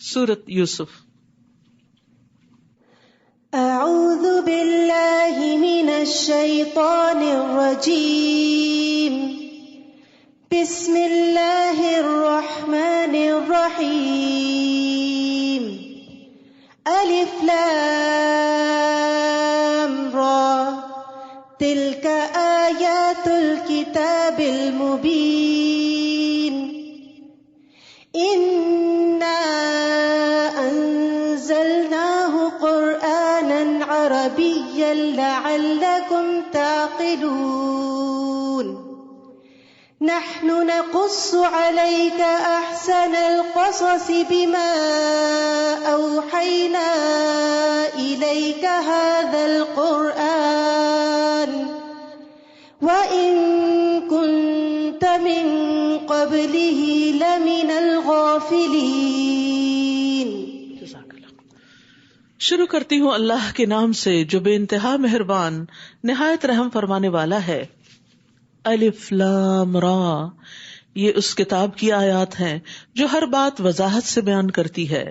سورۃ یوسف. اعوذ باللہ من الشیطان الرجیم. بسم اللہ الرحمن الرحیم. الف لام را تلک آیات الکتاب المبین. انا انزلناه قرآنا عربيا لعلكم تعقلون. نحن نقص عليك أحسن القصص بما أوحينا إليك هذا القرآن وإن كنت من قبله لمن الغافلين. شروع کرتی ہوں اللہ کے نام سے جو بے انتہا مہربان نہایت رحم فرمانے والا ہے. الف لام را، یہ اس کتاب کی آیات ہیں جو ہر بات وضاحت سے بیان کرتی ہے.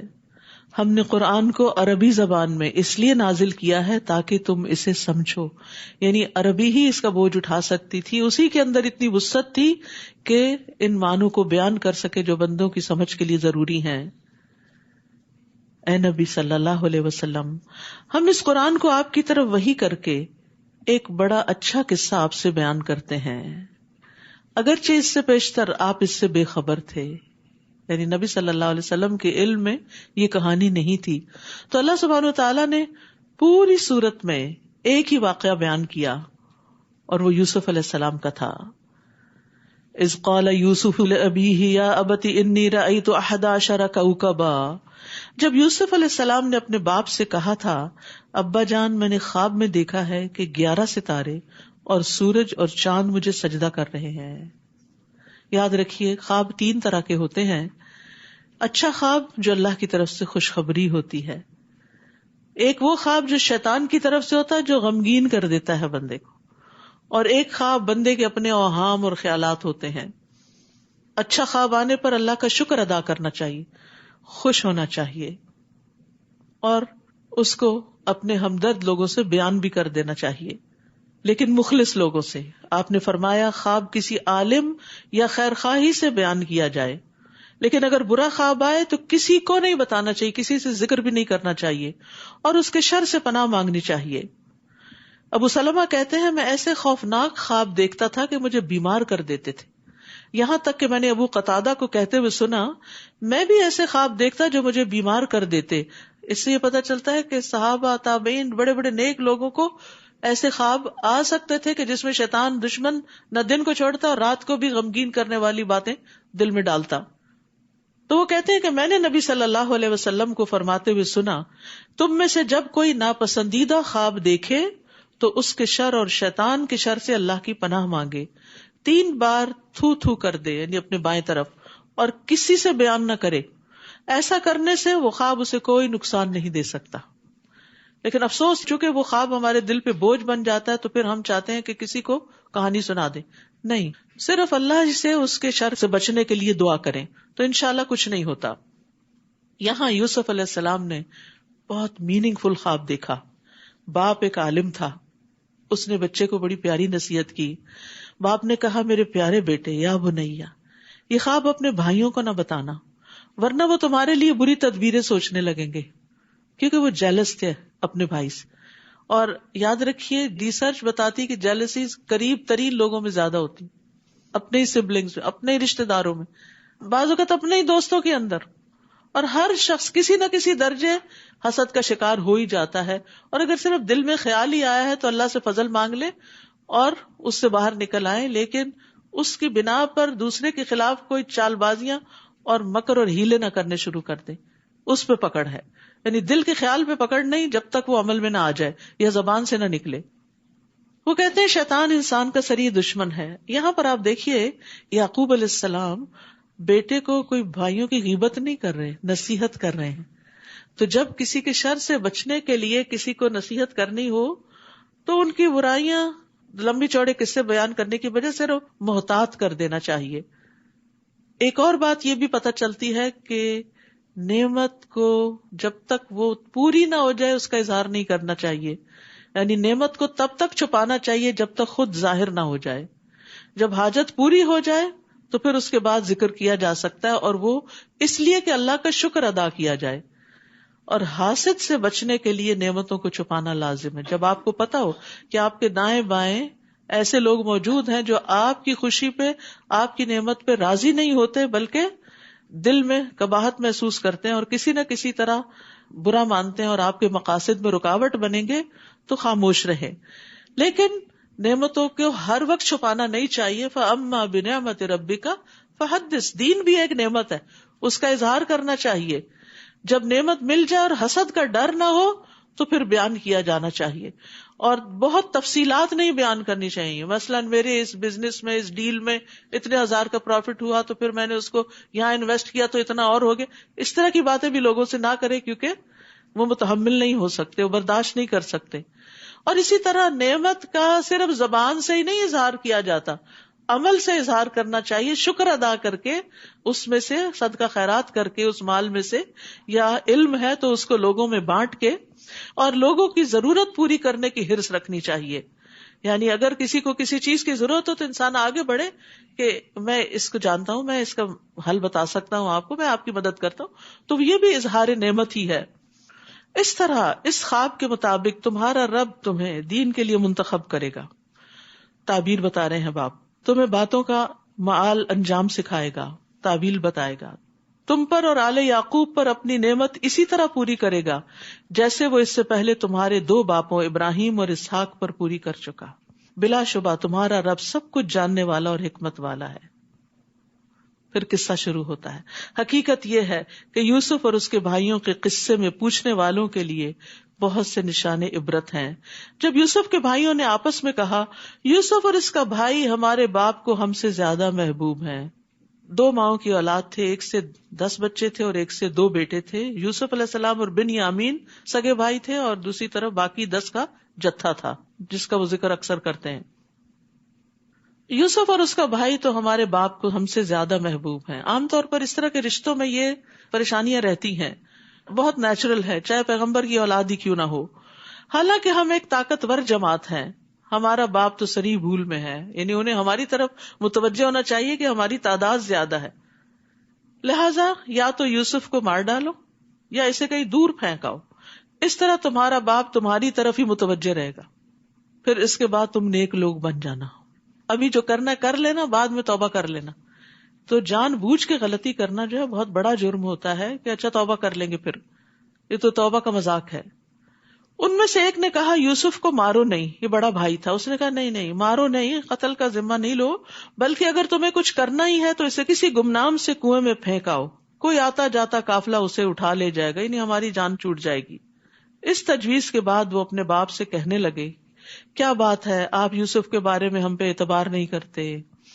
ہم نے قرآن کو عربی زبان میں اس لیے نازل کیا ہے تاکہ تم اسے سمجھو. یعنی عربی ہی اس کا بوجھ اٹھا سکتی تھی، اسی کے اندر اتنی وسعت تھی کہ ان معنوں کو بیان کر سکے جو بندوں کی سمجھ کے لیے ضروری ہیں. اے نبی صلی اللہ علیہ وسلم، ہم اس قرآن کو آپ کی طرف وحی کر کے ایک بڑا اچھا قصہ آپ سے بیان کرتے ہیں، اگرچہ اس سے پیشتر آپ اس سے بے خبر تھے. یعنی نبی صلی اللہ علیہ وسلم کے علم میں یہ کہانی نہیں تھی. تو اللہ سبحانہ وتعالیٰ نے پوری سورت میں ایک ہی واقعہ بیان کیا، اور وہ یوسف علیہ السلام کا تھا. اذ قال یوسف لأبیہ یا ابت انی رأیت 11 کوکبا. جب یوسف علیہ السلام نے اپنے باپ سے کہا تھا، ابا جان میں نے خواب میں دیکھا ہے کہ 11 ستارے اور سورج اور چاند مجھے سجدہ کر رہے ہیں. یاد رکھیے خواب 3 طرح کے ہوتے ہیں. اچھا خواب جو اللہ کی طرف سے خوشخبری ہوتی ہے، ایک وہ خواب جو شیطان کی طرف سے ہوتا ہے جو غمگین کر دیتا ہے بندے کو، اور ایک خواب بندے کے اپنے اوہام اور خیالات ہوتے ہیں. اچھا خواب آنے پر اللہ کا شکر ادا کرنا چاہیے، خوش ہونا چاہیے، اور اس کو اپنے ہمدرد لوگوں سے بیان بھی کر دینا چاہیے، لیکن مخلص لوگوں سے. آپ نے فرمایا خواب کسی عالم یا خیر خواہی سے بیان کیا جائے، لیکن اگر برا خواب آئے تو کسی کو نہیں بتانا چاہیے، کسی سے ذکر بھی نہیں کرنا چاہیے، اور اس کے شر سے پناہ مانگنی چاہیے. ابو سلمہ کہتے ہیں میں ایسے خوفناک خواب دیکھتا تھا کہ مجھے بیمار کر دیتے تھے، یہاں تک کہ میں نے ابو قتادہ کو کہتے ہوئے سنا میں بھی ایسے خواب دیکھتا جو مجھے بیمار کر دیتے. اس سے یہ پتہ چلتا ہے کہ صحابہ تابعین بڑے بڑے نیک لوگوں کو ایسے خواب آ سکتے تھے کہ جس میں شیطان دشمن نہ دن کو چھوڑتا اور رات کو بھی غمگین کرنے والی باتیں دل میں ڈالتا. تو وہ کہتے ہیں کہ میں نے نبی صلی اللہ علیہ وسلم کو فرماتے ہوئے سنا، تم میں سے جب کوئی ناپسندیدہ خواب دیکھے تو اس کے شر اور شیطان کے شر سے اللہ کی پناہ مانگے. 3 بار تھو تھو کر دے، یعنی اپنے بائیں طرف، اور کسی سے بیان نہ کرے. ایسا کرنے سے وہ خواب اسے کوئی نقصان نہیں دے سکتا. لیکن افسوس چونکہ وہ خواب ہمارے دل پہ بوجھ بن جاتا ہے تو پھر ہم چاہتے ہیں کہ کسی کو کہانی سنا دیں. نہیں، صرف اللہ سے اس کے شر سے بچنے کے لیے دعا کریں تو انشاءاللہ کچھ نہیں ہوتا. یہاں یوسف علیہ السلام نے بہت میننگ فل خواب دیکھا. باپ ایک عالم تھا، اس نے بچے کو بڑی پیاری نصیحت کی. باپ نے کہا میرے پیارے بیٹے یا بنیا، یہ خواب اپنے بھائیوں کو نہ بتانا، ورنہ وہ تمہارے لیے بری تدبیریں سوچنے لگیں گے، کیونکہ وہ جیلس تھے اپنے بھائی سے. اور یاد رکھیے ریسرچ بتاتی کہ جیلسی قریب ترین لوگوں میں زیادہ ہوتی، اپنے ہی سبلنگز میں، اپنے ہی رشتے داروں میں، بعض اوقات اپنے ہی دوستوں کے اندر. اور ہر شخص کسی نہ کسی درجے حسد کا شکار ہو ہی جاتا ہے. اور اگر صرف دل میں خیال ہی آیا ہے تو اللہ سے فضل مانگ لے اور اس سے باہر نکل آئے، لیکن اس کی بنا پر دوسرے کے خلاف کوئی چال بازیاں اور مکر اور ہیلے نہ کرنے شروع کر دیں، اس پہ پکڑ ہے. یعنی دل کے خیال پہ پکڑ نہیں جب تک وہ عمل میں نہ آ جائے یا زبان سے نہ نکلے. وہ کہتے ہیں شیطان انسان کا سری دشمن ہے. یہاں پر آپ دیکھیے یعقوب علیہ السلام بیٹے کو کوئی بھائیوں کی غیبت نہیں کر رہے، نصیحت کر رہے ہیں. تو جب کسی کے شر سے بچنے کے لیے کسی کو نصیحت کرنی ہو تو ان کی برائیاں لمبی چوڑے قصے بیان کرنے کی وجہ سے محتاط کر دینا چاہیے. ایک اور بات یہ بھی پتہ چلتی ہے کہ نعمت کو جب تک وہ پوری نہ ہو جائے اس کا اظہار نہیں کرنا چاہیے. یعنی نعمت کو تب تک چھپانا چاہیے جب تک خود ظاہر نہ ہو جائے. جب حاجت پوری ہو جائے تو پھر اس کے بعد ذکر کیا جا سکتا ہے، اور وہ اس لیے کہ اللہ کا شکر ادا کیا جائے. اور حاسد سے بچنے کے لیے نعمتوں کو چھپانا لازم ہے. جب آپ کو پتا ہو کہ آپ کے دائیں بائیں ایسے لوگ موجود ہیں جو آپ کی خوشی پہ، آپ کی نعمت پہ راضی نہیں ہوتے، بلکہ دل میں قباحت محسوس کرتے ہیں اور کسی نہ کسی طرح برا مانتے ہیں اور آپ کے مقاصد میں رکاوٹ بنیں گے، تو خاموش رہیں. لیکن نعمتوں کو ہر وقت چھپانا نہیں چاہیے. فَأَمَّا بِنِعْمَتِ رَبِّكَ فَحَدِّثْ. دین بھی ایک نعمت ہے، اس کا اظہار کرنا چاہیے. جب نعمت مل جائے اور حسد کا ڈر نہ ہو تو پھر بیان کیا جانا چاہیے، اور بہت تفصیلات نہیں بیان کرنی چاہیے. مثلا میرے اس بزنس میں، اس ڈیل میں اتنے ہزار کا پروفٹ ہوا تو پھر میں نے اس کو یہاں انویسٹ کیا تو اتنا اور ہو گیا. اس طرح کی باتیں بھی لوگوں سے نہ کرے، کیونکہ وہ متحمل نہیں ہو سکتے، وہ برداشت نہیں کر سکتے. اور اسی طرح نعمت کا صرف زبان سے ہی نہیں اظہار کیا جاتا، عمل سے اظہار کرنا چاہیے. شکر ادا کر کے، اس میں سے صدقہ خیرات کر کے، اس مال میں سے، یا علم ہے تو اس کو لوگوں میں بانٹ کے، اور لوگوں کی ضرورت پوری کرنے کی حرص رکھنی چاہیے. یعنی اگر کسی کو کسی چیز کی ضرورت ہو تو انسان آگے بڑھے کہ میں اس کو جانتا ہوں، میں اس کا حل بتا سکتا ہوں آپ کو، میں آپ کی مدد کرتا ہوں. تو یہ بھی اظہار نعمت ہی ہے. اس طرح اس خواب کے مطابق تمہارا رب تمہیں دین کے لیے منتخب کرے گا. تعبیر بتا رہے ہیں باپ، تمہیں باتوں کا معال انجام سکھائے گا، تعبیر بتائے گا. تم پر اور آل یعقوب پر اپنی نعمت اسی طرح پوری کرے گا جیسے وہ اس سے پہلے تمہارے دو باپوں ابراہیم اور اسحاق پر پوری کر چکا. بلا شبہ تمہارا رب سب کچھ جاننے والا اور حکمت والا ہے. پھر قصہ شروع ہوتا ہے. حقیقت یہ ہے کہ یوسف اور اس کے بھائیوں کے قصے میں پوچھنے والوں کے لیے بہت سے نشان عبرت ہیں. جب یوسف کے بھائیوں نے آپس میں کہا، یوسف اور اس کا بھائی ہمارے باپ کو ہم سے زیادہ محبوب ہیں. دو ماؤں کی اولاد تھے، ایک سے 10 بچے تھے اور ایک سے 2 بیٹے تھے. یوسف علیہ السلام اور بنیامین سگے بھائی تھے، اور دوسری طرف باقی 10 کا جتھا تھا جس کا وہ ذکر اکثر کرتے ہیں. یوسف اور اس کا بھائی تو ہمارے باپ کو ہم سے زیادہ محبوب ہیں. عام طور پر اس طرح کے رشتوں میں یہ پریشانیاں رہتی ہیں، بہت نیچرل ہے، چاہے پیغمبر کی اولاد ہی کیوں نہ ہو. حالانکہ ہم ایک طاقتور جماعت ہیں، ہمارا باپ تو سری بھول میں ہے. یعنی انہیں ہماری طرف متوجہ ہونا چاہیے کہ ہماری تعداد زیادہ ہے، لہذا یا تو یوسف کو مار ڈالو یا اسے کہیں دور پھینکاؤ. اس طرح تمہارا باپ تمہاری طرف ہی متوجہ رہے گا، پھر اس کے بعد تم نیک لوگ بن جانا. ابھی جو کرنا کر لینا، بعد میں توبہ کر لینا. تو جان بوجھ کے غلطی کرنا جو ہے بہت بڑا جرم ہوتا ہے کہ اچھا توبہ کر لیں گے، پھر یہ تو توبہ کا مذاق ہے. ان میں سے ایک نے کہا، یوسف کو مارو نہیں، یہ بڑا بھائی تھا. اس نے کہا نہیں، مارو نہیں، قتل کا ذمہ نہیں لو، بلکہ اگر تمہیں کچھ کرنا ہی ہے تو اسے کسی گمنام سے کنویں میں پھینکاؤ، کوئی آتا جاتا قافلہ اسے اٹھا لے جائے گا، یعنی ہماری جان چھوٹ جائے گی. اس تجویز کے بعد وہ اپنے باپ سے کہنے لگے، کیا بات ہے، آپ یوسف کے بارے میں ہم پہ اعتبار نہیں کرتے،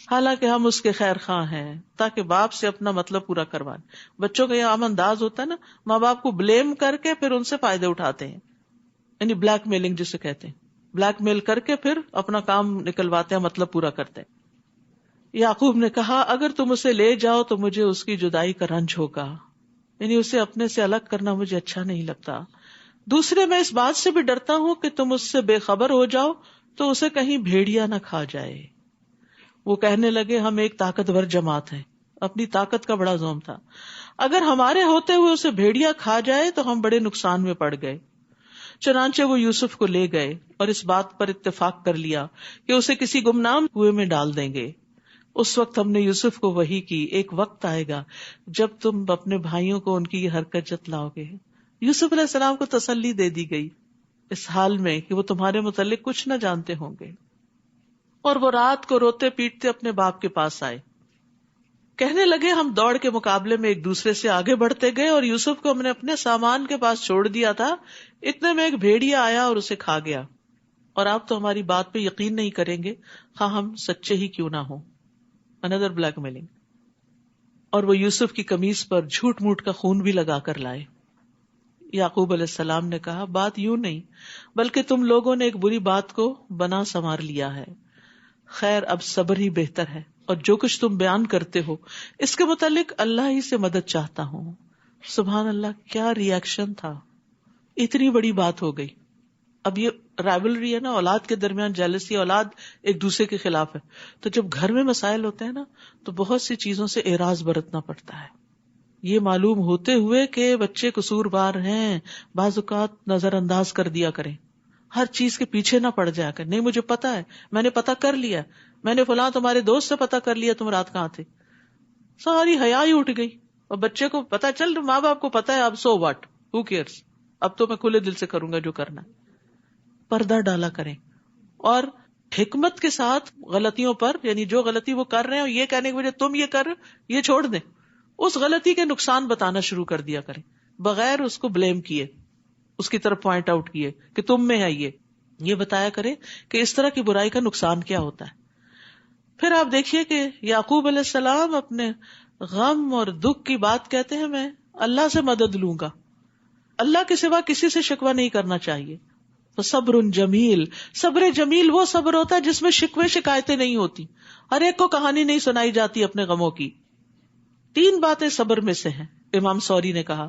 حالانکہ ہم اس کے خیر خواہ ہیں. تاکہ باپ سے اپنا مطلب پورا کروائیں. بچوں کا یہ عام انداز ہوتا ہے نا، ماں باپ کو بلیم کر کے پھر ان سے فائدے اٹھاتے ہیں، یعنی بلیک میلنگ جسے کہتے ہیں. بلیک میل کر کے پھر اپنا کام نکلواتے ہیں، مطلب پورا کرتے ہیں. یعقوب نے کہا، اگر تم اسے لے جاؤ تو مجھے اس کی جدائی کا رنج ہوگا، یعنی اسے اپنے سے الگ کرنا مجھے اچھا نہیں لگتا. دوسرے، میں اس بات سے بھی ڈرتا ہوں کہ تم اس سے بے خبر ہو جاؤ تو اسے کہیں بھیڑیا نہ کھا جائے. وہ کہنے لگے، ہم ایک طاقتور جماعت ہیں. اپنی طاقت کا بڑا زوم تھا. اگر ہمارے ہوتے ہوئے اسے بھیڑیا کھا جائے تو ہم بڑے نقصان میں پڑ گئے. چنانچہ وہ یوسف کو لے گئے اور اس بات پر اتفاق کر لیا کہ اسے کسی گمنام کنویں میں ڈال دیں گے. اس وقت ہم نے یوسف کو وحی کی، ایک وقت آئے گا جب تم اپنے بھائیوں کو ان کی یہ حرکت جتلاؤ گے. یوسف علیہ السلام کو تسلی دے دی گئی اس حال میں کہ وہ تمہارے متعلق کچھ نہ جانتے ہوں گے. اور وہ رات کو روتے پیٹتے اپنے باپ کے پاس آئے. کہنے لگے، ہم دوڑ کے مقابلے میں ایک دوسرے سے آگے بڑھتے گئے اور یوسف کو ہم نے اپنے سامان کے پاس چھوڑ دیا تھا، اتنے میں ایک بھیڑیا آیا اور اسے کھا گیا. اور آپ تو ہماری بات پہ یقین نہیں کریں گے، ہاں ہم سچے ہی کیوں نہ ہوں. اندر بلیک میلنگ. اور وہ یوسف کی قمیص پر جھوٹ موٹ کا خون بھی لگا کر لائے. یعقوب علیہ السلام نے کہا، بات یوں نہیں، بلکہ تم لوگوں نے ایک بری بات کو بنا سنوار لیا ہے. خیر، اب صبر ہی بہتر ہے، اور جو کچھ تم بیان کرتے ہو اس کے متعلق اللہ ہی سے مدد چاہتا ہوں. سبحان اللہ، کیا ری ایکشن تھا، اتنی بڑی بات ہو گئی. اب یہ رائولری ہے نا، اولاد کے درمیان جیلسی، اولاد ایک دوسرے کے خلاف ہے. تو جب گھر میں مسائل ہوتے ہیں نا تو بہت سی چیزوں سے اعراض برتنا پڑتا ہے. یہ معلوم ہوتے ہوئے کہ بچے قصوروار ہیں، بعض اوقات نظر انداز کر دیا کریں، ہر چیز کے پیچھے نہ پڑ جایا کریں. نہیں مجھے پتا ہے، میں نے پتا کر لیا، میں نے فلاں تمہارے دوست سے پتا کر لیا تم رات کہاں تھے. ساری حیا ہی اٹھ گئی. اور بچے کو پتا چل، ماں باپ کو پتا ہے، اب سو واٹ، ہو کیئرس، اب تو میں کھلے دل سے کروں گا جو کرنا ہے. پردہ ڈالا کریں اور حکمت کے ساتھ غلطیوں پر، یعنی جو غلطی وہ کر رہے ہیں یہ کہنے کے وجہ تم یہ کر یہ چھوڑ دیں، اس غلطی کے نقصان بتانا شروع کر دیا کریں بغیر اس کو بلیم کیے، اس کی طرف پوائنٹ آؤٹ کیے کہ تم میں ہے یہ بتایا کریں کہ اس طرح کی برائی کا نقصان کیا ہوتا ہے. پھر آپ دیکھیے کہ یعقوب علیہ السلام اپنے غم اور دکھ کی بات کہتے ہیں میں اللہ سے مدد لوں گا، اللہ کے سوا کسی سے شکوہ نہیں کرنا چاہیے. تو صبر جمیل، صبر جمیل وہ صبر ہوتا ہے جس میں شکوے شکایتیں نہیں ہوتی، ہر ایک کو کہانی نہیں سنائی جاتی اپنے غموں کی. 3 باتیں صبر میں سے ہیں. امام سوری نے کہا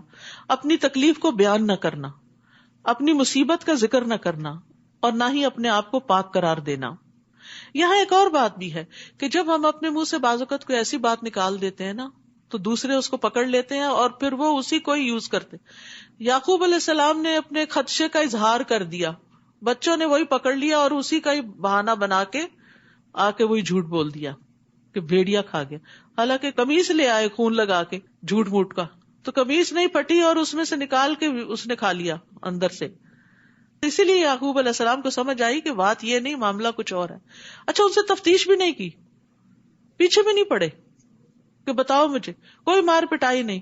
اپنی تکلیف کو بیان نہ کرنا، اپنی مصیبت کا ذکر نہ کرنا، اور نہ ہی اپنے آپ کو پاک قرار دینا. یہاں ایک اور بات بھی ہے کہ جب ہم اپنے منہ سے بعض اوقات کوئی ایسی بات نکال دیتے ہیں نا تو دوسرے اس کو پکڑ لیتے ہیں اور پھر وہ اسی کو ہی یوز کرتے. یعقوب علیہ السلام نے اپنے خدشے کا اظہار کر دیا، بچوں نے وہی پکڑ لیا اور اسی کا ہی بہانہ بنا کے آ کے وہی جھوٹ بول دیا کہ بھیڑیا کھا گیا. حالانکہ قمیص لے آئے خون لگا کے جھوٹ موٹ کا، تو قمیص نہیں پھٹی اور اس میں سے نکال کے اس نے کھا لیا اندر سے. اسی لیے یعقوب علیہ السلام کو سمجھ آئی کہ بات یہ نہیں، معاملہ کچھ اور ہے. اچھا ان سے تفتیش بھی نہیں کی، پیچھے بھی نہیں پڑے کہ بتاؤ مجھے، کوئی مار پٹائی نہیں،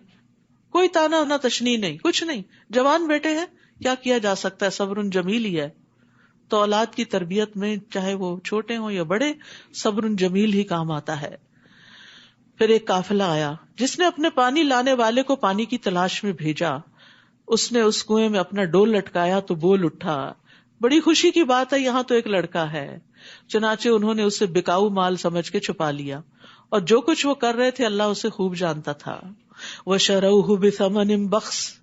کوئی تانا نہ تشنی نہیں، کچھ نہیں. جوان بیٹے ہیں، کیا کیا جا سکتا ہے، صبر جمیل ہی ہے. تو اولاد کی تربیت میں چاہے وہ چھوٹے ہوں یا بڑے، صبر جمیل ہی کام آتا ہے. پھر ایک قافلہ آیا جس نے اپنے پانی لانے والے کو پانی کی تلاش میں بھیجا، اس نے اس کنویں میں اپنا ڈول لٹکایا تو بول اٹھا، بڑی خوشی کی بات ہے، یہاں تو ایک لڑکا ہے. چنانچہ انہوں نے اسے بکاؤ مال سمجھ کے چھپا لیا، اور جو کچھ وہ کر رہے تھے اللہ اسے خوب جانتا تھا. وَشَرَوْهُ بِثَمَنٍ بَخْسٍ،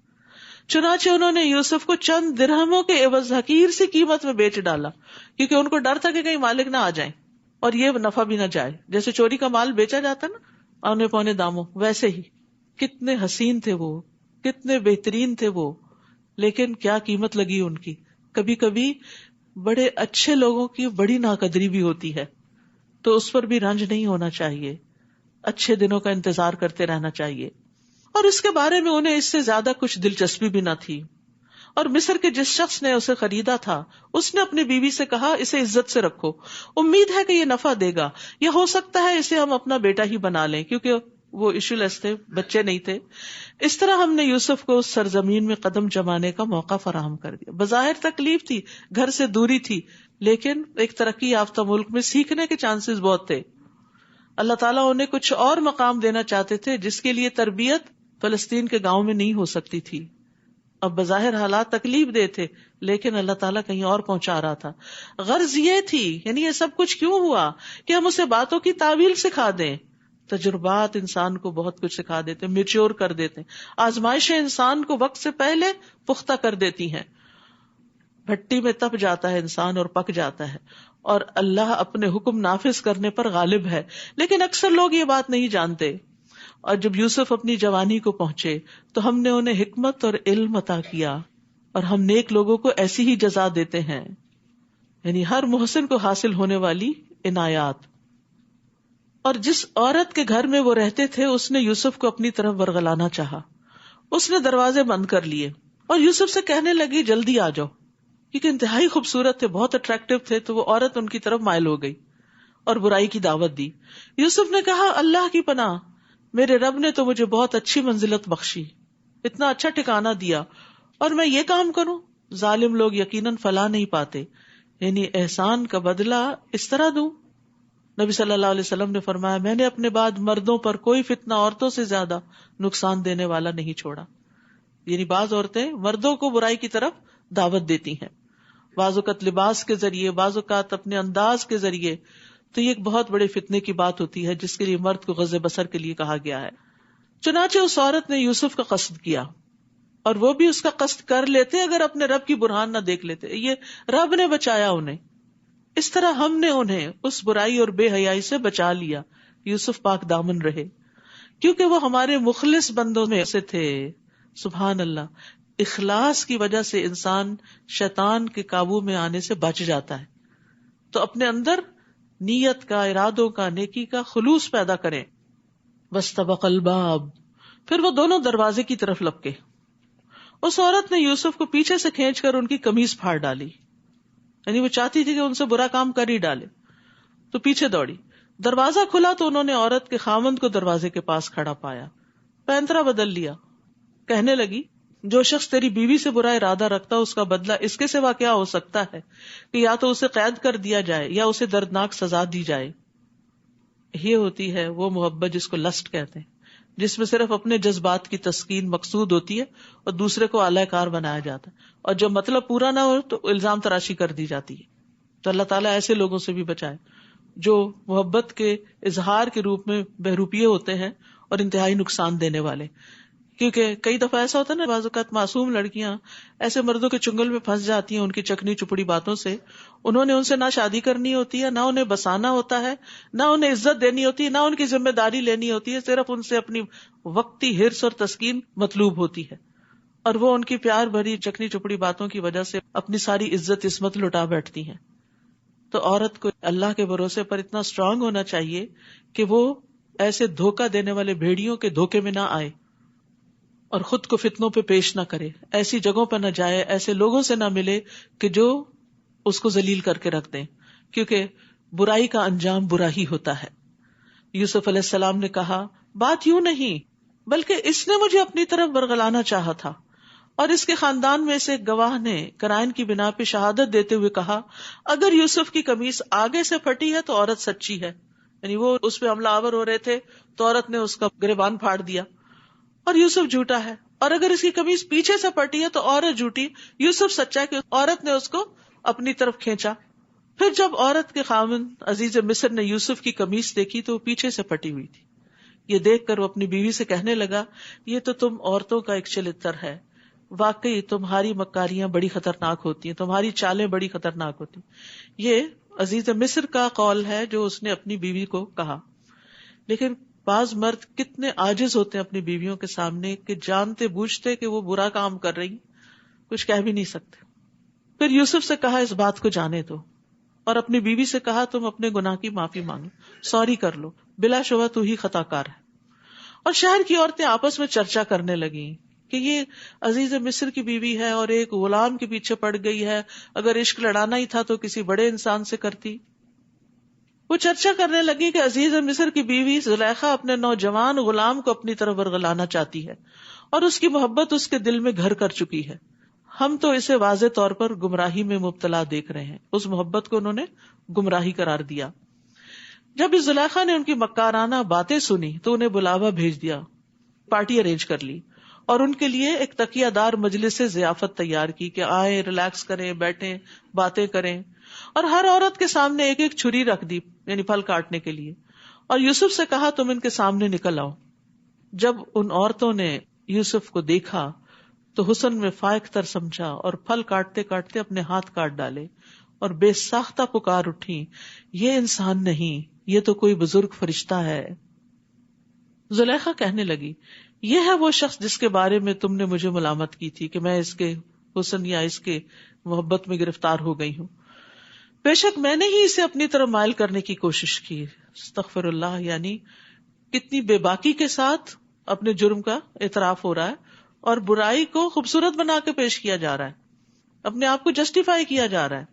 چنانچہ انہوں نے یوسف کو چند درہموں کے عوض حقیر سی قیمت میں بیچ ڈالا، کیونکہ ان کو ڈر تھا کہ کہیں مالک نہ آ جائیں اور یہ نفع بھی نہ جائے. جیسے چوری کا مال بیچا جاتا نا اونے پونے داموں، ویسے ہی. کتنے حسین تھے وہ، کتنے بہترین تھے وہ، لیکن کیا قیمت لگی ان کی. کبھی کبھی بڑے اچھے لوگوں کی بڑی ناقدری بھی ہوتی ہے، تو اس پر بھی رنج نہیں ہونا چاہیے، اچھے دنوں کا انتظار کرتے رہنا چاہیے. اور اس کے بارے میں انہیں اس سے زیادہ کچھ دلچسپی بھی نہ تھی. اور مصر کے جس شخص نے اسے خریدا تھا اس نے اپنی بیوی سے کہا اسے عزت سے رکھو، امید ہے کہ یہ نفع دے گا، یا ہو سکتا ہے اسے ہم اپنا بیٹا ہی بنا لیں، کیونکہ وہ ایشو لیس تھے، بچے نہیں تھے. اس طرح ہم نے یوسف کو اس سرزمین میں قدم جمانے کا موقع فراہم کر دیا. بظاہر تکلیف تھی، گھر سے دوری تھی، لیکن ایک ترقی یافتہ ملک میں سیکھنے کے چانسز بہت تھے. اللہ تعالیٰ انہیں کچھ اور مقام دینا چاہتے تھے جس کے لیے تربیت فلسطین کے گاؤں میں نہیں ہو سکتی تھی. اب بظاہر حالات تکلیف دے تھے، لیکن اللہ تعالیٰ کہیں اور پہنچا رہا تھا. غرض یہ تھی، یعنی یہ سب کچھ کیوں ہوا کہ ہم اسے باتوں کی تعویل سکھا دیں. تجربات انسان کو بہت کچھ سکھا دیتے، میچور کر دیتے. آزمائشیں انسان کو وقت سے پہلے پختہ کر دیتی ہیں. بھٹی میں تپ جاتا ہے انسان اور پک جاتا ہے، اور اللہ اپنے حکم نافذ کرنے پر غالب ہے. لیکن اکثر لوگ یہ بات نہیں جانتے. اور جب یوسف اپنی جوانی کو پہنچے تو ہم نے انہیں حکمت اور علم عطا کیا، اور ہم نیک لوگوں کو ایسی ہی جزا دیتے ہیں، یعنی ہر محسن کو حاصل ہونے والی عنایات. اور جس عورت کے گھر میں وہ رہتے تھے اس نے یوسف کو اپنی طرف ورغلانا چاہا. اس نے دروازے بند کر لیے اور یوسف سے کہنے لگی جلدی آ جاؤ، کیونکہ انتہائی خوبصورت تھے، بہت اٹریکٹیو تھے. تو وہ عورت ان کی طرف مائل ہو گئی اور برائی کی دعوت دی. یوسف نے کہا اللہ کی پناہ، میرے رب نے تو مجھے بہت اچھی منزلت بخشی، اتنا اچھا ٹھکانہ دیا، اور میں یہ کام کروں؟ ظالم لوگ یقیناً فلاح نہیں پاتے، یعنی احسان کا بدلہ اس طرح دوں. نبی صلی اللہ علیہ وسلم نے فرمایا میں نے اپنے بعد مردوں پر کوئی فتنہ عورتوں سے زیادہ نقصان دینے والا نہیں چھوڑا. یعنی بعض عورتیں مردوں کو برائی کی طرف دعوت دیتی ہیں، بعض اوقات لباس کے ذریعے، بعض اوقات اپنے انداز کے ذریعے. تو یہ ایک بہت بڑے فتنے کی بات ہوتی ہے جس کے لیے مرد کو غض بصر کے لیے کہا گیا ہے. چنانچہ اس عورت نے یوسف کا قصد کیا، اور وہ بھی اس کا قصد کر لیتے اگر اپنے رب کی برہان نہ دیکھ لیتے. یہ رب نے بچایا انہیں. اس طرح ہم نے انہیں اس برائی اور بے حیائی سے بچا لیا. یوسف پاک دامن رہے کیونکہ وہ ہمارے مخلص بندوں میں سے تھے. سبحان اللہ. اخلاص کی وجہ سے انسان شیطان کے قابو میں آنے سے بچ جاتا ہے. تو اپنے اندر نیت کا، ارادوں کا، نیکی کا خلوص پیدا کریں. واستبق الباب، پھر وہ دونوں دروازے کی طرف لپکے. اس عورت نے یوسف کو پیچھے سے کھینچ کر ان کی قمیص پھاڑ ڈالی، یعنی وہ چاہتی تھی کہ ان سے برا کام کر ہی ڈالے، تو پیچھے دوڑی. دروازہ کھلا تو انہوں نے عورت کے خاوند کو دروازے کے پاس کھڑا پایا. پینترا بدل لیا. کہنے لگی، جو شخص تیری بیوی سے برا ارادہ رکھتا اس کا بدلہ اس کے سوا کیا ہو سکتا ہے کہ یا تو اسے قید کر دیا جائے یا اسے دردناک سزا دی جائے. یہ ہوتی ہے وہ محبت جس کو لسٹ کہتے ہیں، جس میں صرف اپنے جذبات کی تسکین مقصود ہوتی ہے اور دوسرے کو اعلی کار بنایا جاتا ہے، اور جب مطلب پورا نہ ہو تو الزام تراشی کر دی جاتی ہے. تو اللہ تعالیٰ ایسے لوگوں سے بھی بچائے جو محبت کے اظہار کے روپ میں بہروپیے ہوتے ہیں اور انتہائی نقصان دینے والے. کیونکہ کئی دفعہ ایسا ہوتا ہے نا، بعض اوقات معصوم لڑکیاں ایسے مردوں کے چنگل میں پھنس جاتی ہیں ان کی چکنی چپڑی باتوں سے. انہوں نے ان سے نہ شادی کرنی ہوتی ہے، نہ انہیں بسانا ہوتا ہے، نہ انہیں عزت دینی ہوتی ہے، نہ ان کی ذمہ داری لینی ہوتی ہے. صرف ان سے اپنی وقتی حرص اور تسکین مطلوب ہوتی ہے، اور وہ ان کی پیار بھری چکنی چپڑی باتوں کی وجہ سے اپنی ساری عزت عصمت لٹا بیٹھتی ہیں. تو عورت کو اللہ کے بھروسے پر اتنا اسٹرانگ ہونا چاہیے کہ وہ ایسے دھوکہ دینے والے بھیڑیوں کے دھوکے میں نہ آئے اور خود کو فتنوں پہ پیش نہ کرے، ایسی جگہوں پہ نہ جائے، ایسے لوگوں سے نہ ملے کہ جو اس کو ذلیل کر کے رکھ دیں، کیونکہ برائی کا انجام برا ہی ہوتا ہے. یوسف علیہ السلام نے کہا، بات یوں نہیں بلکہ اس نے مجھے اپنی طرف برگلانا چاہا تھا. اور اس کے خاندان میں سے ایک گواہ نے قرائن کی بنا پہ شہادت دیتے ہوئے کہا، اگر یوسف کی قمیص آگے سے پھٹی ہے تو عورت سچی ہے. یعنی وہ اس پہ حملہ آور ہو رہے تھے تو عورت نے اس کا گریبان پھاڑ دیا اور یوسف جھوٹا ہے. اور اگر اس کی قمیص پیچھے سے پھٹی ہے تو عورت جھوٹی، یوسف سچا ہے کہ عورت نے اس کو اپنی طرف کھینچا. پھر جب عورت کے خاوند عزیز مصر نے یوسف کی قمیص دیکھی تو وہ پیچھے سے پھٹی ہوئی تھی. یہ دیکھ کر وہ اپنی بیوی سے کہنے لگا، یہ تو تم عورتوں کا ایک چلتر ہے، واقعی تمہاری مکاریاں بڑی خطرناک ہوتی ہیں، تمہاری چالیں بڑی خطرناک ہوتی ہیں. یہ عزیز مصر کا قول ہے جو اس نے اپنی بیوی کو کہا. لیکن بعض مرد کتنے عاجز ہوتے ہیں اپنی بیویوں کے سامنے کہ جانتے بوجھتے کہ وہ برا کام کر رہی کچھ کہہ بھی نہیں سکتے. پھر یوسف سے کہا، اس بات کو جانے دو، اور اپنی بیوی سے کہا، تم اپنے گناہ کی معافی مانگو، سوری کر لو، بلا شبہ تو ہی خطا کار ہے. اور شہر کی عورتیں آپس میں چرچا کرنے لگیں کہ یہ عزیز مصر کی بیوی ہے اور ایک غلام کے پیچھے پڑ گئی ہے، اگر عشق لڑانا ہی تھا تو کسی بڑے انسان سے کرتی. وہ چرچا کرنے لگی کہ عزیز مصر کی بیوی زلیخا اپنے نوجوان غلام کو اپنی طرف ورگلانا چاہتی ہے اور اس کی محبت اس کے دل میں گھر کر چکی ہے. ہم تو اسے واضح طور پر گمراہی میں مبتلا دیکھ رہے ہیں. اس محبت کو انہوں نے گمراہی قرار دیا. جب اس زلیخا نے ان کی مکارانہ باتیں سنی تو انہیں بلاوا بھیج دیا، پارٹی ارینج کر لی اور ان کے لیے ایک تکیہ دار مجلس سے ضیافت تیار کی کہ آئیں، ریلیکس کریں، بیٹھیں، باتیں کریں. اور ہر عورت کے سامنے ایک ایک چھری رکھ دی، یعنی پھل کاٹنے کے لیے. اور یوسف سے کہا، تم ان کے سامنے نکل آؤ. جب ان عورتوں نے یوسف کو دیکھا تو حسن میں فائق تر سمجھا اور پھل کاٹتے کاٹتے اپنے ہاتھ کاٹ ڈالے اور بے ساختہ پکار اٹھی، یہ انسان نہیں، یہ تو کوئی بزرگ فرشتہ ہے. زلیخا کہنے لگی، یہ ہے وہ شخص جس کے بارے میں تم نے مجھے ملامت کی تھی کہ میں اس کے حسن یا اس کے محبت میں گرفتار ہو گئی ہوں. بے شک میں نے ہی اسے اپنی طرف مائل کرنے کی کوشش کی. استغفر اللہ. یعنی کتنی بے باکی کے ساتھ اپنے جرم کا اعتراف ہو رہا ہے اور برائی کو خوبصورت بنا کے پیش کیا جا رہا ہے، اپنے آپ کو جسٹیفائی کیا جا رہا ہے.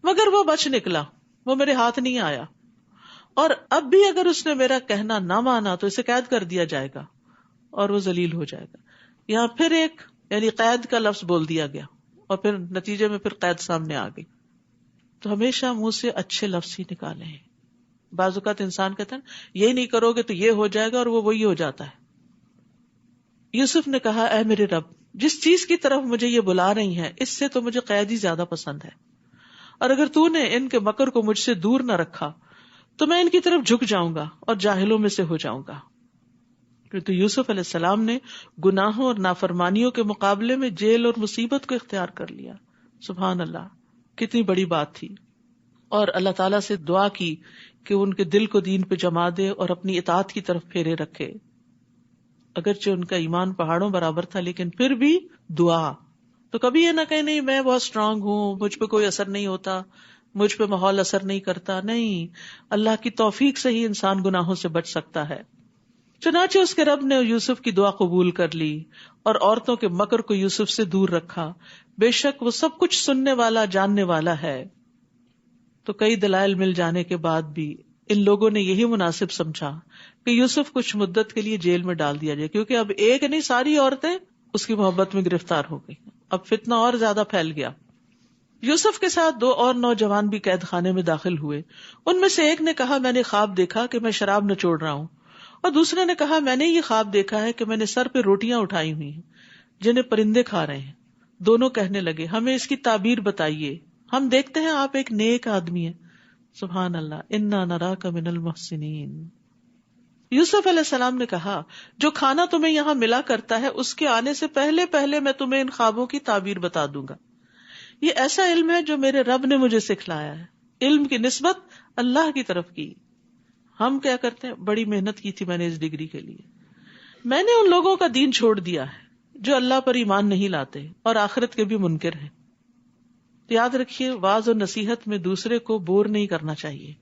مگر وہ بچ نکلا، وہ میرے ہاتھ نہیں آیا، اور اب بھی اگر اس نے میرا کہنا نہ مانا تو اسے قید کر دیا جائے گا اور وہ ذلیل ہو جائے گا. یہاں پھر ایک یعنی قید کا لفظ بول دیا گیا اور پھر نتیجے میں پھر قید سامنے آ گئی. تو ہمیشہ منہ سے اچھے لفظ ہی نکالے ہیں. بعض اوقات انسان کہتا ہے یہ نہیں کرو گے تو یہ ہو جائے گا، اور وہ وہی ہو جاتا ہے. یوسف نے کہا، اے میرے رب، جس چیز کی طرف مجھے یہ بلا رہی ہیں اس سے تو مجھے قید ہی زیادہ پسند ہے، اور اگر تو نے ان کے مکر کو مجھ سے دور نہ رکھا تو میں ان کی طرف جھک جاؤں گا اور جاہلوں میں سے ہو جاؤں گا. کیونکہ یوسف علیہ السلام نے گناہوں اور نافرمانیوں کے مقابلے میں جیل اور مصیبت کو اختیار کر لیا. سبحان اللہ، کتنی بڑی بات تھی. اور اللہ تعالیٰ سے دعا کی کہ ان کے دل کو دین پہ جما دے اور اپنی اطاعت کی طرف پھیرے رکھے. اگرچہ ان کا ایمان پہاڑوں برابر تھا لیکن پھر بھی دعا. تو کبھی یہ نہ کہیں نہیں میں بہت اسٹرانگ ہوں، مجھ پہ کوئی اثر نہیں ہوتا، مجھ پہ ماحول اثر نہیں کرتا. نہیں، اللہ کی توفیق سے ہی انسان گناہوں سے بچ سکتا ہے. چنانچہ اس کے رب نے یوسف کی دعا قبول کر لی اور عورتوں کے مکر کو یوسف سے دور رکھا. بے شک وہ سب کچھ سننے والا جاننے والا ہے. تو کئی دلائل مل جانے کے بعد بھی ان لوگوں نے یہی مناسب سمجھا کہ یوسف کچھ مدت کے لیے جیل میں ڈال دیا جائے، کیونکہ اب ایک نہیں ساری عورتیں اس کی محبت میں گرفتار ہو گئی. اب فتنہ اور زیادہ پھیل گیا. یوسف کے ساتھ 2 اور نوجوان بھی قید خانے میں داخل ہوئے. ان میں سے ایک نے کہا میں نے خواب دیکھا کہ میں شراب نچوڑ رہا ہوں، اور دوسرے نے کہا میں نے یہ خواب دیکھا ہے کہ میں نے سر پہ روٹیاں اٹھائی ہوئی ہیں جنہیں پرندے کھا رہے ہیں. دونوں کہنے لگے ہمیں اس کی تعبیر بتائیے، ہم دیکھتے ہیں آپ ایک نیک آدمی ہیں. سبحان اللہ، انا نراک من المحسنین. یوسف علیہ السلام نے کہا جو کھانا تمہیں یہاں ملا کرتا ہے اس کے آنے سے پہلے پہلے میں تمہیں ان خوابوں کی تعبیر بتا دوں گا. یہ ایسا علم ہے جو میرے رب نے مجھے سکھلایا ہے. علم کی نسبت اللہ کی طرف کی. ہم کیا کرتے ہیں، بڑی محنت کی تھی میں نے اس ڈگری کے لیے. میں نے ان لوگوں کا دین چھوڑ دیا ہے جو اللہ پر ایمان نہیں لاتے اور آخرت کے بھی منکر ہیں. یاد رکھیے واعظ و نصیحت میں دوسرے کو بور نہیں کرنا چاہیے،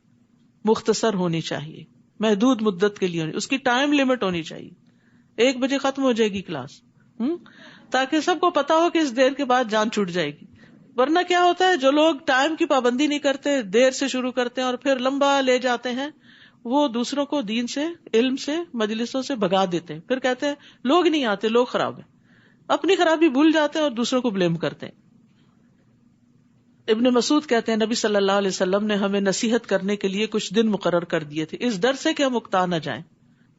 مختصر ہونی چاہیے، محدود مدت کے لیے ہونی، اس کی ٹائم لمٹ ہونی چاہیے. 1 بجے ختم ہو جائے گی کلاس، تاکہ سب کو پتا ہو کہ اس دیر کے بعد جان چھوٹ جائے گی. ورنہ کیا ہوتا ہے، جو لوگ ٹائم کی پابندی نہیں کرتے، دیر سے شروع کرتے ہیں اور پھر لمبا لے جاتے ہیں، وہ دوسروں کو دین سے، علم سے، مجلسوں سے بھگا دیتے ہیں. پھر کہتے ہیں لوگ نہیں آتے، لوگ خراب ہیں. اپنی خرابی بھول جاتے ہیں اور دوسروں کو بلیم کرتے ہیں. ابن مسعود کہتے ہیں نبی صلی اللہ علیہ وسلم نے ہمیں نصیحت کرنے کے لیے کچھ دن مقرر کر دیے تھے اس ڈر سے کہ ہم اکتا نہ جائیں.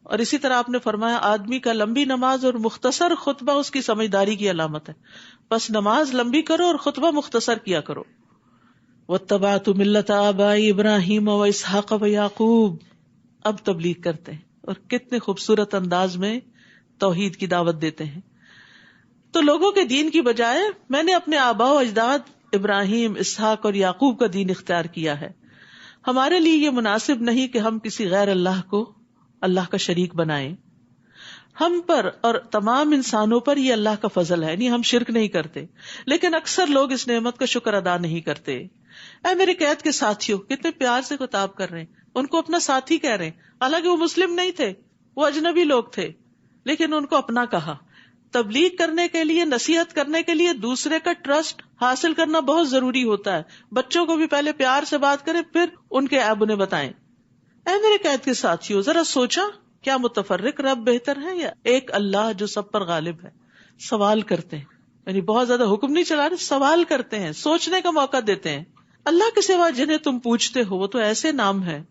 اور اسی طرح آپ نے فرمایا آدمی کا لمبی نماز اور مختصر خطبہ اس کی سمجھداری کی علامت ہے، بس نماز لمبی کرو اور خطبہ مختصر کیا کرو. واتبعت ملت آبائی ابراہیم و اسحاق و یعقوب. اب تبلیغ کرتے ہیں اور کتنے خوبصورت انداز میں توحید کی دعوت دیتے ہیں. تو لوگوں کے دین کی بجائے میں نے اپنے آباء و اجداد ابراہیم، اسحاق اور یعقوب کا دین اختیار کیا ہے. ہمارے لیے یہ مناسب نہیں کہ ہم کسی غیر اللہ کو اللہ کا شریک بنائیں. ہم پر اور تمام انسانوں پر یہ اللہ کا فضل ہے، یعنی ہم شرک نہیں کرتے، لیکن اکثر لوگ اس نعمت کا شکر ادا نہیں کرتے. اے میرے قید کے ساتھیوں، کتنے پیار سے خطاب کر رہے ہیں، ان کو اپنا ساتھی کہہ رہے ہیں، حالانکہ وہ مسلم نہیں تھے، وہ اجنبی لوگ تھے، لیکن ان کو اپنا کہا. تبلیغ کرنے کے لیے، نصیحت کرنے کے لیے دوسرے کا ٹرسٹ حاصل کرنا بہت ضروری ہوتا ہے. بچوں کو بھی پہلے پیار سے بات کریں، پھر ان کے عیب انہیں بتائیں. اے میرے قید کے ساتھیوں، ذرا سوچا کیا متفرق رب بہتر ہے یا ایک اللہ جو سب پر غالب ہے؟ سوال کرتے ہیں، یعنی بہت زیادہ حکم نہیں چلا رہے، سوال کرتے ہیں، سوچنے کا موقع دیتے ہیں. اللہ کے سوا جنہیں تم پوچھتے ہو وہ تو ایسے نام ہیں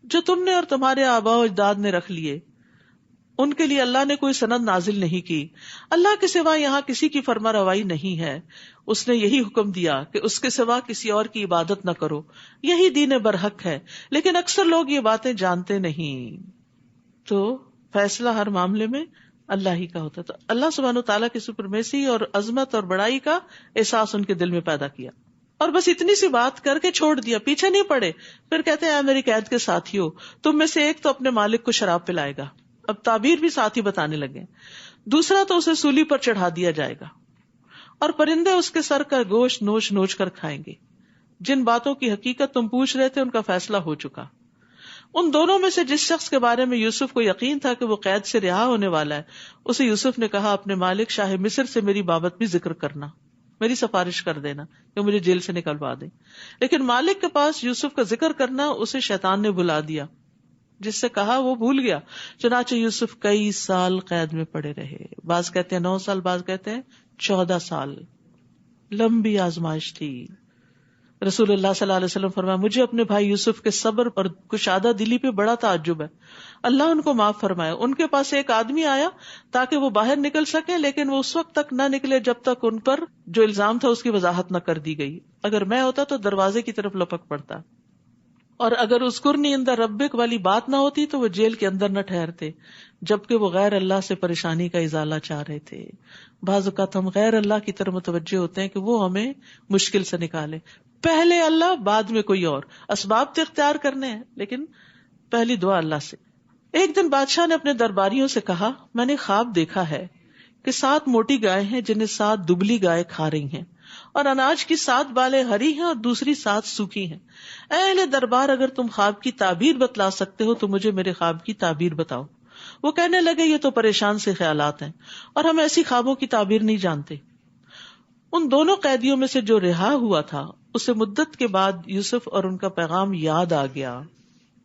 جو تم نے اور تمہارے آباء و اجداد نے رکھ لیے، ان کے لیے اللہ نے کوئی سند نازل نہیں کی. اللہ کے سوا یہاں کسی کی فرما روائی نہیں ہے. اس نے یہی حکم دیا کہ اس کے سوا کسی اور کی عبادت نہ کرو، یہی دین برحق ہے، لیکن اکثر لوگ یہ باتیں جانتے نہیں. تو فیصلہ ہر معاملے میں اللہ ہی کا ہوتا ہے. تو اللہ سبحانہ وتعالیٰ کی سپرمیسی اور عظمت اور بڑائی کا احساس ان کے دل میں پیدا کیا، اور بس اتنی سی بات کر کے چھوڑ دیا، پیچھے نہیں پڑے. پھر کہتے ہیں اے میری قید کے ساتھیوں، تم میں سے ایک تو اپنے مالک کو شراب پلائے گا. اب تعبیر بھی ساتھ ہی بتانے لگے. دوسرا تو اسے سولی پر چڑھا دیا جائے گا، اور پرندے اس کے سر کا گوشت نوچ نوچ کر کھائیں گے. جن باتوں کی حقیقت تم پوچھ رہے تھے ان کا فیصلہ ہو چکا. ان دونوں میں سے جس شخص کے بارے میں یوسف کو یقین تھا کہ وہ قید سے رہا ہونے والا ہے، اسے یوسف نے کہا اپنے مالک شاہ مصر سے میری بابت بھی ذکر کرنا، میری سفارش کر دینا کہ مجھے جیل سے نکلوا دیں. لیکن مالک کے پاس یوسف کا ذکر کرنا اسے شیطان نے بلا دیا، جس سے کہا وہ بھول گیا. چنانچہ یوسف کئی سال قید میں پڑے رہے. بعض کہتے ہیں 9 سال، بعض کہتے ہیں 14 سال. لمبی آزمائش تھی. رسول اللہ صلی اللہ علیہ وسلم فرمایا مجھے اپنے بھائی یوسف کے صبر اور کشادہ دلی پہ بڑا تعجب ہے. اللہ ان کو معاف فرمائے. ان کے پاس ایک آدمی آیا تاکہ وہ باہر نکل سکے، لیکن وہ اس وقت تک نہ نکلے جب تک ان پر جو الزام تھا اس کی وضاحت نہ کر دی گئی. اگر میں ہوتا تو دروازے کی طرف لپک پڑتا. اور اگر اذکرنی عند ربک والی بات نہ ہوتی تو وہ جیل کے اندر نہ ٹھہرتے، جبکہ وہ غیر اللہ سے پریشانی کا ازالہ چاہ رہے تھے. بعض اوقات ہم غیر اللہ کی طرف متوجہ ہوتے ہیں کہ وہ ہمیں مشکل سے نکالے. پہلے اللہ، بعد میں کوئی اور. اسباب تو اختیار کرنے ہیں لیکن پہلی دعا اللہ سے. ایک دن بادشاہ نے اپنے درباریوں سے کہا، میں نے خواب دیکھا ہے کہ 7 موٹی گائے ہیں جنہیں 7 دبلی گائے کھا رہی ہیں، اور اناج کی 7 بالیں ہری ہیں اور دوسری 7 سوکھی ہیں. اے اہل دربار، اگر تم خواب کی تعبیر بتلا سکتے ہو تو مجھے میرے خواب کی تعبیر بتاؤ. وہ کہنے لگے، یہ تو پریشان سے خیالات ہیں اور ہم ایسی خوابوں کی تعبیر نہیں جانتے. ان دونوں قیدیوں میں سے جو رہا ہوا تھا اسے مدت کے بعد یوسف اور ان کا پیغام یاد آ گیا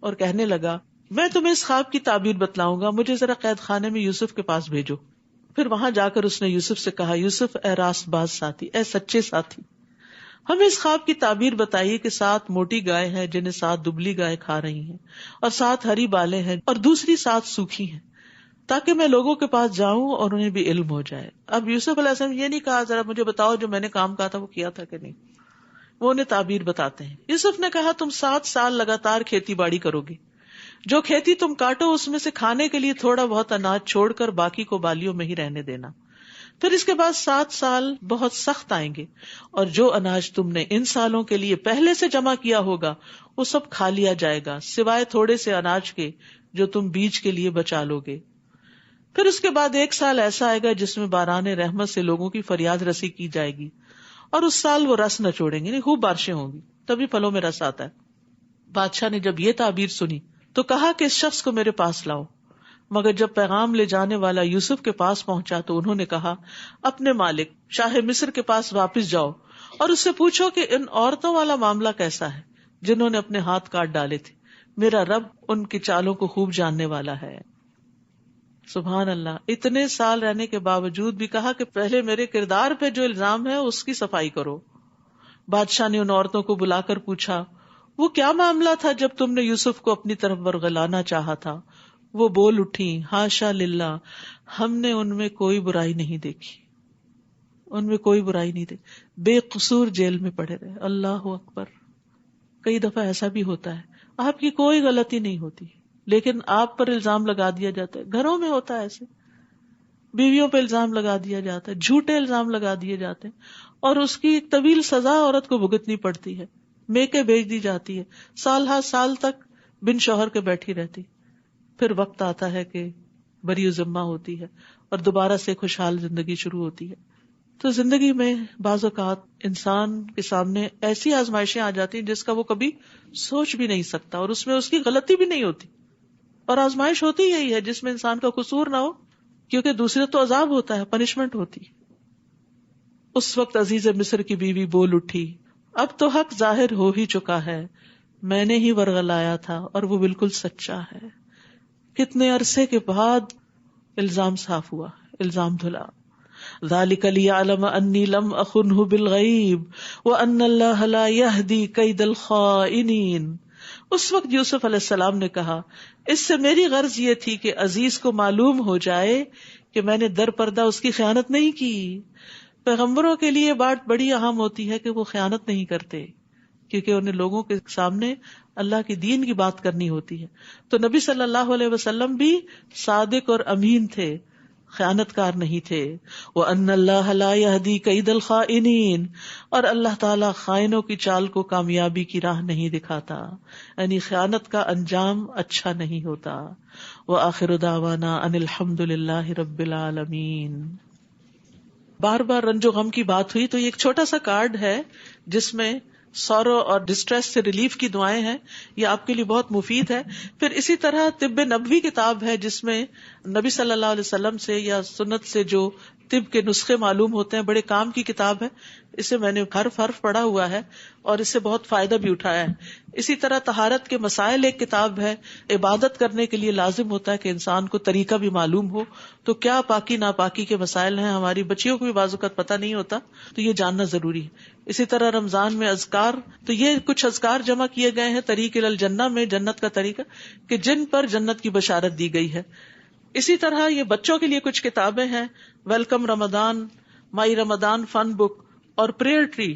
اور کہنے لگا، میں تمہیں اس خواب کی تعبیر بتلاؤں گا، مجھے ذرا قید خانے میں یوسف کے پاس بھیجو. پھر وہاں جا کر اس نے یوسف سے کہا، یوسف اے راست باز ساتھی، اے سچے ساتھی، ہمیں اس خواب کی تعبیر بتائیے کہ 7 موٹی گائے ہیں جنہیں 7 دبلی گائے کھا رہی ہیں، اور 7 ہری بالیں ہیں اور دوسری 7 سوکھی ہیں، تاکہ میں لوگوں کے پاس جاؤں اور انہیں بھی علم ہو جائے. اب یوسف علیہ السلام یہ نہیں کہا ذرا مجھے بتاؤ جو میں نے کام کہا تھا وہ کیا تھا کہ نہیں، وہ انہیں تعبیر بتاتے ہیں. یوسف نے کہا، تم 7 سال لگاتار کھیتی باڑی کرو گے، جو کھیتی تم کاٹو اس میں سے کھانے کے لیے تھوڑا بہت اناج چھوڑ کر باقی کو بالیوں میں ہی رہنے دینا. پھر اس کے بعد 7 سال بہت سخت آئیں گے، اور جو اناج تم نے ان سالوں کے لیے پہلے سے جمع کیا ہوگا وہ سب کھا لیا جائے گا، سوائے تھوڑے سے اناج کے جو تم بیج کے لیے بچا لو گے. پھر اس کے بعد 1 سال ایسا آئے گا جس میں باران رحمت سے لوگوں کی فریاد رسی کی جائے گی، اور اس سال وہ رس نہ چھوڑیں گے، خوب بارشیں ہوں گی، تبھی پھلوں میں رس آتا ہے. بادشاہ نے جب یہ تعبیر سنی تو کہا کہ اس شخص کو میرے پاس لاؤ. مگر جب پیغام لے جانے والا یوسف کے پاس پہنچا تو انہوں نے کہا، اپنے مالک شاہ مصر کے پاس واپس جاؤ اور اس سے پوچھو کہ ان عورتوں والا معاملہ کیسا ہے جنہوں نے اپنے ہاتھ کاٹ ڈالے تھے. میرا رب ان کی چالوں کو خوب جاننے والا ہے. سبحان اللہ. اتنے سال رہنے کے باوجود بھی کہا کہ پہلے میرے کردار پہ جو الزام ہے اس کی صفائی کرو. بادشاہ نے ان عورتوں کو بلا کر پوچھا، وہ کیا معاملہ تھا جب تم نے یوسف کو اپنی طرف ورگلانا چاہا تھا؟ وہ بول اٹھی، ہاشا للہ، ہم نے ان میں کوئی برائی نہیں دیکھی، ان میں کوئی برائی نہیں دیکھی، بے قصور جیل میں پڑے رہے. اللہ اکبر. کئی دفعہ ایسا بھی ہوتا ہے، آپ کی کوئی غلطی نہیں ہوتی لیکن آپ پر الزام لگا دیا جاتا ہے. گھروں میں ہوتا ہے ایسے، بیویوں پہ الزام لگا دیا جاتا ہے، جھوٹے الزام لگا دیے جاتے ہیں، اور اس کی ایک طویل سزا عورت کو بھگتنی پڑتی ہے، میکے بھیج دی جاتی ہے، سال ہر سال تک بن شوہر کے بیٹھی رہتی. پھر وقت آتا ہے کہ بری ذمہ ہوتی ہے اور دوبارہ سے خوشحال زندگی شروع ہوتی ہے. تو زندگی میں بعض اوقات انسان کے سامنے ایسی آزمائشیں آ جاتی ہیں جس کا وہ کبھی سوچ بھی نہیں سکتا، اور اس میں اس کی غلطی بھی نہیں ہوتی. اور آزمائش ہوتی یہی ہے جس میں انسان کا قصور نہ ہو، کیونکہ دوسرے تو عذاب ہوتا ہے، پنشمنٹ ہوتی. اس وقت عزیز مصر کی بیوی بول اٹھی، اب تو حق ظاہر ہو ہی چکا ہے، میں نے ہی ورغلایا تھا اور وہ بالکل سچا ہے. کتنے عرصے کے بعد الزام صاف ہوا، الزام دھلا. ذالک لیعلم انی لم اخنہ بالغیب وان اللہ لا یہدی کید الخائنین. اس وقت یوسف علیہ السلام نے کہا، اس سے میری غرض یہ تھی کہ عزیز کو معلوم ہو جائے کہ میں نے در پردہ اس کی خیانت نہیں کی. پیغمبروں کے لیے بات بڑی اہم ہوتی ہے کہ وہ خیانت نہیں کرتے، کیونکہ انہیں لوگوں کے سامنے اللہ کی دین کی بات کرنی ہوتی ہے. تو نبی صلی اللہ علیہ وسلم بھی صادق اور امین تھے، خیانت کار نہیں تھے. وَأَنَّ اللَّهَ لَا يَهْدِي كَيْدَ الْخَائِنِينَ، اور اللہ تعالیٰ خائنوں کی چال کو کامیابی کی راہ نہیں دکھاتا، یعنی خیانت کا انجام اچھا نہیں ہوتا. وَآخِرُ دَعْوَانَا أَنِ الْحَمْدُ لِلَّهِ رَبِّ الْعَالَمِينَ. بار بار رنج و غم کی بات ہوئی تو یہ ایک چھوٹا سا کارڈ ہے جس میں سورو اور ڈسٹریس سے ریلیف کی دعائیں ہیں، یہ آپ کے لیے بہت مفید ہے. پھر اسی طرح طب نبوی کتاب ہے جس میں نبی صلی اللہ علیہ وسلم سے یا سنت سے جو طب کے نسخے معلوم ہوتے ہیں، بڑے کام کی کتاب ہے. اسے میں نے حرف پڑھا ہوا ہے اور اس سے بہت فائدہ بھی اٹھایا ہے. اسی طرح طہارت کے مسائل ایک کتاب ہے. عبادت کرنے کے لیے لازم ہوتا ہے کہ انسان کو طریقہ بھی معلوم ہو، تو کیا پاکی ناپاکی کے مسائل ہیں، ہماری بچیوں کو بھی بعض اوقات پتہ نہیں ہوتا، تو یہ جاننا ضروری ہے. اسی طرح رمضان میں اذکار، تو یہ کچھ اذکار جمع کیے گئے ہیں طریق الجنہ میں، جنت کا طریقہ کہ جن پر جنت کی بشارت دی گئی ہے. اسی طرح یہ بچوں کے لیے کچھ کتابیں ہیں، ویلکم رمضان، مائی رمضان فن بک اور پریئر ٹری.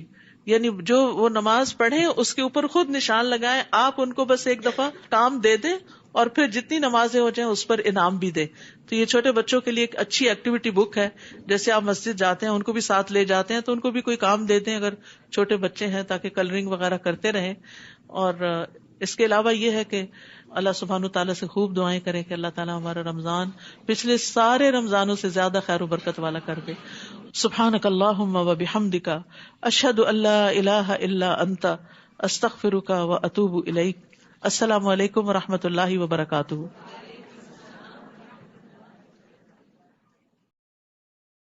یعنی جو وہ نماز پڑھیں اس کے اوپر خود نشان لگائیں، آپ ان کو بس ایک دفعہ کام دے دیں اور پھر جتنی نمازیں ہو جائیں اس پر انعام بھی دے. تو یہ چھوٹے بچوں کے لیے ایک اچھی ایکٹیویٹی بک ہے. جیسے آپ مسجد جاتے ہیں ان کو بھی ساتھ لے جاتے ہیں تو ان کو بھی کوئی کام دے دیں اگر چھوٹے بچے ہیں، تاکہ کلرنگ وغیرہ کرتے رہیں. اور اس کے علاوہ یہ ہے کہ اللہ سبحانہ تعالیٰ سے خوب دعائیں کریں کہ اللہ تعالیٰ ہمارا رمضان پچھلے سارے رمضانوں سے زیادہ خیر و برکت والا کر دے. سبحانک اللہم و بحمدک، اشہد ان لا الہ الا انت، استغفرک و اتوب الیک. السلام علیکم و رحمۃ اللہ وبرکاتہ.